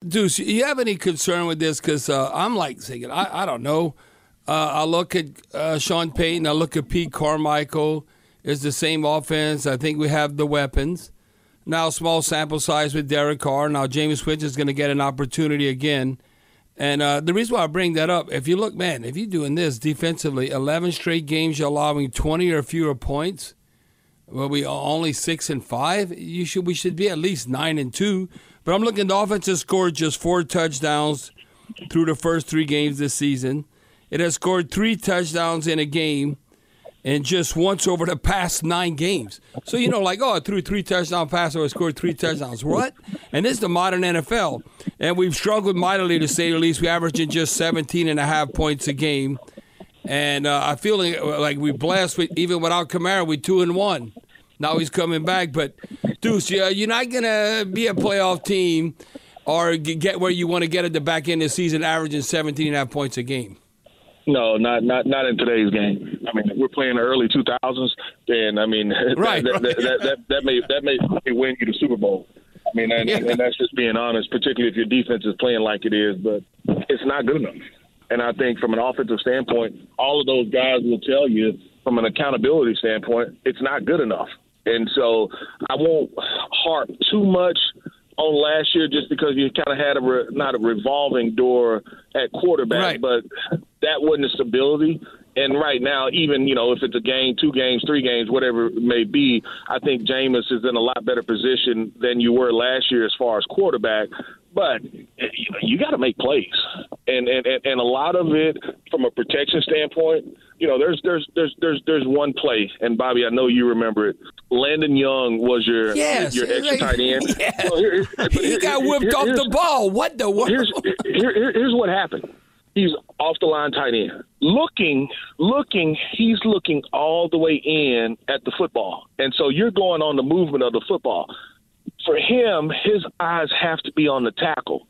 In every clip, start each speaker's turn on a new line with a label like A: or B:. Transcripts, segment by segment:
A: Deuce, you have any concern with this? Because I'm like thinking, I don't know. I look at Sean Payton. I look at Pete Carmichael. It's the same offense. I think we have the weapons. Now, small sample size with Derek Carr. Now, Jameis Winston is going to get an opportunity again. And the reason why I bring that up, if you look, man, if you're doing this defensively, 11 straight games you're allowing 20 or fewer points, well, we are only 6-5. We should be at least 9-2. But I'm looking, the offense has scored just 4 touchdowns through the first 3 games this season. It has scored 3 touchdowns in a game and just once over the past 9 games. So, I threw 3 touchdown passes or scored 3 touchdowns. What? And this is the modern NFL. And we've struggled mightily, to say the least. We're averaging just 17.5 points a game. And I feel like we blessed, even without Kamara, we're 2-1. Now he's coming back. But, Deuce, you're not going to be a playoff team or get where you want to get at the back end of the season averaging 17.5 points a game.
B: No, not in today's game. I mean, if we're playing the early 2000s, then
A: right.
B: that may win you the Super Bowl. I mean, and that's just being honest, particularly if your defense is playing like it is. But it's not good enough. And I think from an offensive standpoint, all of those guys will tell you from an accountability standpoint, it's not good enough. And so I won't harp too much on last year just because you kind of had not a revolving door at quarterback,
A: right.
B: But that wasn't a stability. And right now, even, if it's a game, 2 games, 3 games, whatever it may be, I think Jameis is in a lot better position than you were last year as far as quarterback. But you got to make plays. And a lot of it from a protection standpoint, there's one play, and Bobby, I know you remember it. Landon Young was your extra tight end.
A: Yeah. So he got whipped off the ball. What the world?
B: Here's what happened. He's off the line tight end. He's looking all the way in at the football. And so you're going on the movement of the football. For him, his eyes have to be on the tackle.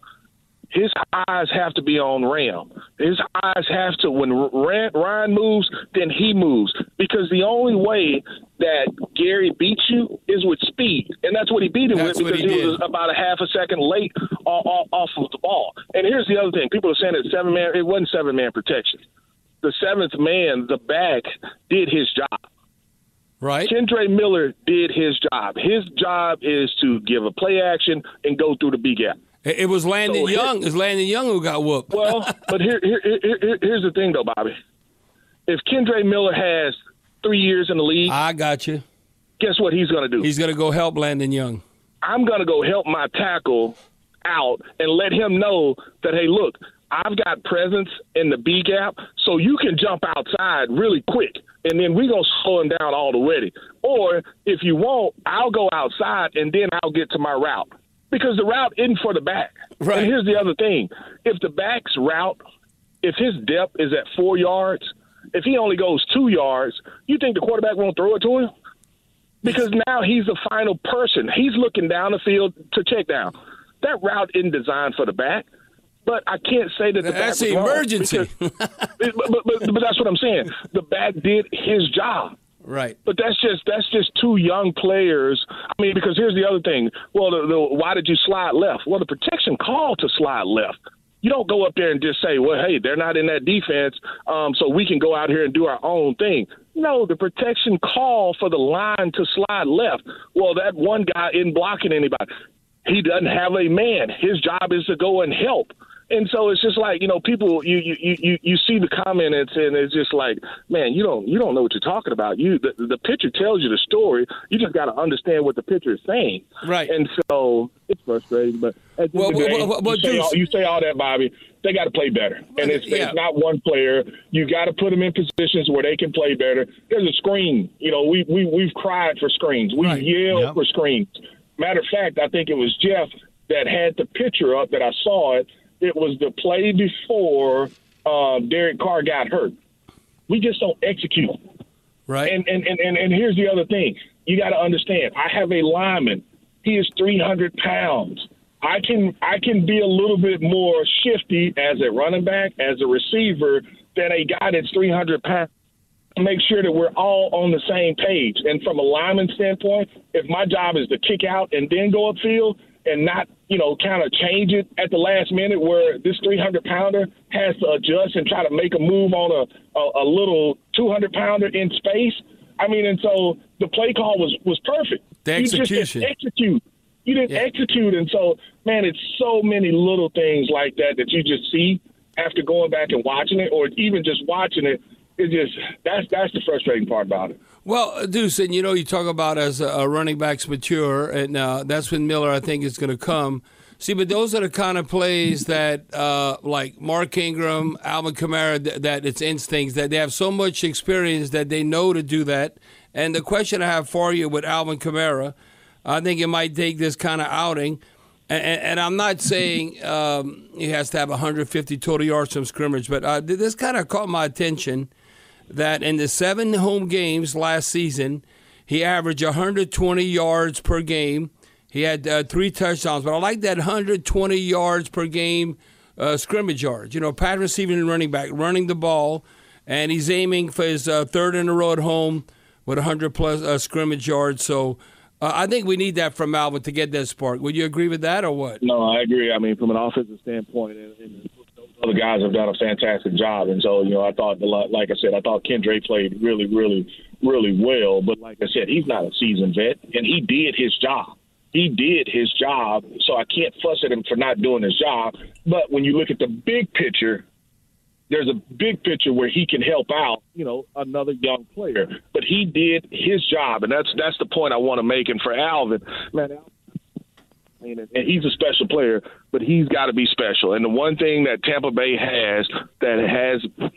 B: His eyes have to be on Ram. His eyes have to, when Ryan moves, then he moves. Because the only way that Gary beats you is with speed. And that's what he beat him with, because he was about a half a second late off of the ball. And here's the other thing. People are saying it's 7-man. It wasn't 7-man protection. The 7th man, the back, did his job.
A: Right.
B: Kendre Miller did his job. His job is to give a play action and go through the B gap.
A: It was Landon Young. It's Landon Young who got whooped.
B: Well, but here's the thing, though, Bobby. If Kendre Miller has 3 years in the league,
A: I got you.
B: Guess what he's going to do?
A: He's going to go help Landon Young.
B: I'm going to go help my tackle out and let him know that, hey, look, I've got presence in the B gap, so you can jump outside really quick, and then we're going to slow him down all the way. Or if you won't, I'll go outside, and then I'll get to my route. Because the route isn't for the back.
A: Right.
B: And here's the other thing. If the back's route, if his depth is at 4 yards, if he only goes 2 yards, you think the quarterback won't throw it to him? Because now he's the final person. He's looking down the field to check down. That route isn't designed for the back. But I can't say that the back was wrong.
A: That's emergency.
B: But that's what I'm saying. The back did his job.
A: Right.
B: But that's just 2 young players. I mean, because here's the other thing. Well, why did you slide left? Well, the protection called to slide left. You don't go up there and just say, well, hey, they're not in that defense, so we can go out here and do our own thing. No, the protection called for the line to slide left. Well, that one guy isn't blocking anybody. He doesn't have a man. His job is to go and help. And so it's just like, people, you see the comment and it's just like, man, you don't know what you're talking about. The picture tells you the story. You just got to understand what the picture is saying.
A: Right.
B: And so it's frustrating. But you say all that, Bobby. They got to play better. And it's not one player. You got to put them in positions where they can play better. There's a screen. We've cried for screens. We've yelled for screens. Matter of fact, I think it was Jeff that had the picture up that I saw it. It was the play before Derek Carr got hurt. We just don't execute.
A: Right.
B: And here's the other thing. You got to understand, I have a lineman. He is 300 pounds. I can be a little bit more shifty as a running back, as a receiver, than a guy that's 300 pounds. Make sure that we're all on the same page. And from a lineman standpoint, if my job is to kick out and then go upfield, and not, kind of change it at the last minute where this 300-pounder has to adjust and try to make a move on a little 200-pounder in space. I mean, and so the play call was perfect.
A: The execution.
B: You just didn't execute. You didn't execute. And so, man, it's so many little things like that you just see after going back and watching it, or even just watching it. It's just that's the frustrating part about it.
A: Well, Deuce, and you talk about as a running back's mature, and that's when Miller, I think, is going to come. See, but those are the kind of plays that, like Mark Ingram, Alvin Kamara, that it's instincts, that they have so much experience that they know to do that. And the question I have for you with Alvin Kamara, I think it might take this kind of outing. And I'm not saying he has to have 150 total yards from scrimmage, but this kind of caught my attention that in the 7 home games last season, he averaged 120 yards per game. He had 3 touchdowns, but I like that 120 yards per game scrimmage yards. Pass receiving and running back, running the ball, and he's aiming for his third in a row at home with 100-plus scrimmage yards. So I think we need that from Alvin to get that spark. Would you agree with that or what?
B: No, I agree. I mean, from an offensive standpoint, and those other guys have done a fantastic job. And so, I thought, like I said, I thought Kendra played really, really, really well. But like I said, he's not a seasoned vet, and he did his job. He did his job, so I can't fuss at him for not doing his job. But when you look at the big picture, there's a big picture where he can help out, another young player. But he did his job, and that's the point I want to make. And for Alvin, man, and he's a special player, but he's got to be special. And the one thing that Tampa Bay has that has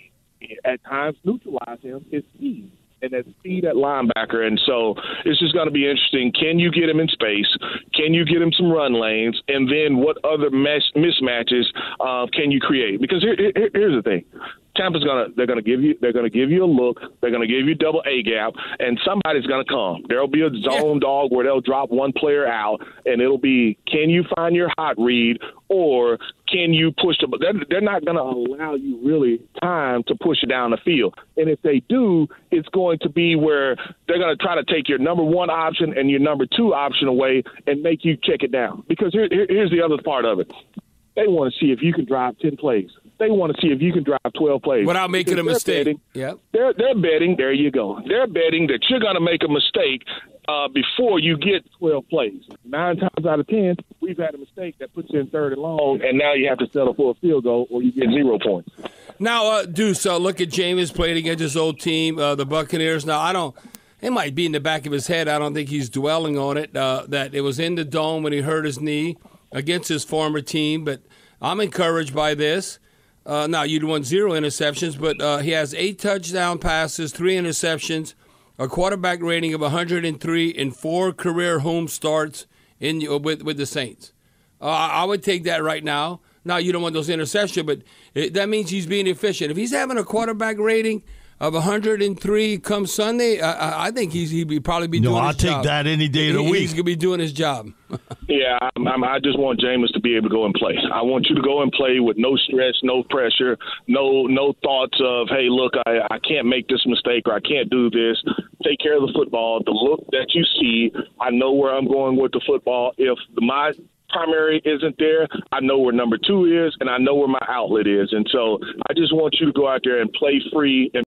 B: at times neutralized him is speed. And that speed at linebacker. And so it's just going to be interesting. Can you get him in space? Can you get him some run lanes? And then what other mismatches can you create? Because here's the thing. Tampa's they're gonna give you a look. They're gonna give you double A gap, and somebody's gonna come. There'll be a zone dog where they'll drop one player out, and it'll be, can you find your hot read, or can you push the? They're not gonna allow you really time to push it down the field. And if they do, it's going to be where they're gonna try to take your number 1 option and your number 2 option away and make you check it down. Because here's the other part of it. They want to see if you can drive 10 plays. They want to see if you can drive 12 plays.
A: Without making a mistake.
B: They're betting, there you go. They're betting that you're going to make a mistake before you get 12 plays. 9 times out of 10, we've had a mistake that puts you in 3rd and long, and now you have to settle for a field goal or you get 0 points.
A: Now, Deuce, look at Jameis played against his old team, the Buccaneers. Now, it might be in the back of his head. I don't think he's dwelling on it, that it was in the dome when he hurt his knee against his former team. But I'm encouraged by this. Now, you'd want 0 interceptions, but he has 8 touchdown passes, 3 interceptions, a quarterback rating of 103 in 4 career home starts with the Saints. I would take that right now. Now, you don't want those interceptions, but that means he's being efficient. If he's having a quarterback rating of 103 come Sunday, I think he'd probably be doing his job.
C: No, I'll take that any day of the week.
A: He's going to be doing his job.
B: Yeah, I just want Jameis to be able to go and play. I want you to go and play with no stress, no pressure, no thoughts of, hey, look, I can't make this mistake or I can't do this. Take care of the football. The look that you see, I know where I'm going with the football. If my primary isn't there, I know where number 2 is, and I know where my outlet is. And so I just want you to go out there and play free and